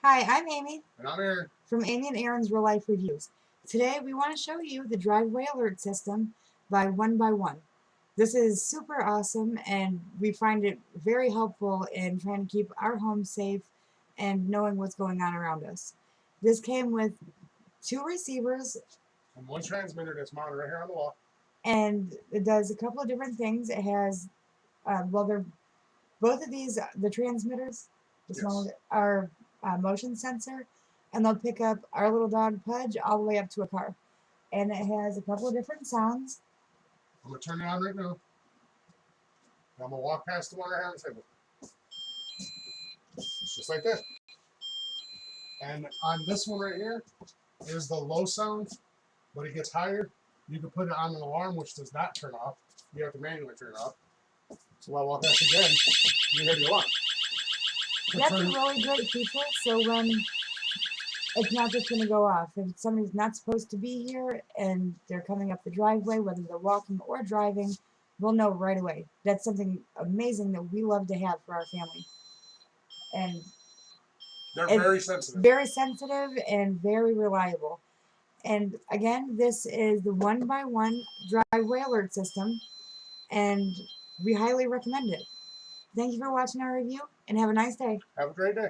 Hi, I'm Amy And I'm Aaron. from Amy and Aaron's Real Life Reviews. Today we want to show you the driveway alert system by 1ByOne. This is super awesome and we find it very helpful in trying to keep our home safe and knowing what's going on around us. This came with 2 receivers And one transmitter that's mounted right here on the wall. and it does a couple of different things. It has, they're both of these, the transmitters, the small, Yes. are motion sensor, and they'll pick up our little dog Pudge all the way up to a car. And it has a couple of different sounds. I'm going to turn it on right now. I'm going to walk past the one right here on the table. It's just like this. And on this one right here is the low sound, but it gets higher. You can put it on an alarm, which does not turn off. You have to manually turn it off. So while I walk past again, you hear the alarm. That's a really great feature. So when it's not just going to go off. If somebody's not supposed to be here and they're coming up the driveway, whether they're walking or driving, we'll know right away. That's something amazing that we love to have for our family. And they're very sensitive. Very sensitive and very reliable. And again, this is the 1ByOne driveway alert system, and we highly recommend it. Thank you for watching our review, and have a nice day. Have a great day.